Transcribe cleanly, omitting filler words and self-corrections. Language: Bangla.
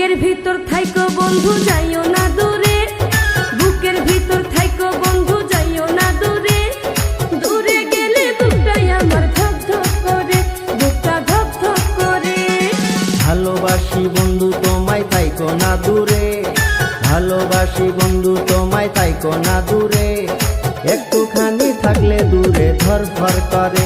বুকের ভিতর থাইকো বন্ধু যাইও না দূরে, বুকের ভিতর থাইকো বন্ধু যাইও না দূরে, দূরে গেলে বুকটাই আমার ধক ধক করে, বুকটা ধক ধক করে। ভালোবাসি বন্ধু তোমায় থাইকো না দূরে, ভালোবাসি বন্ধু তোমায় থাইকো না দূরে, একটুখানি থাকলে দূরে ধর ধর করে।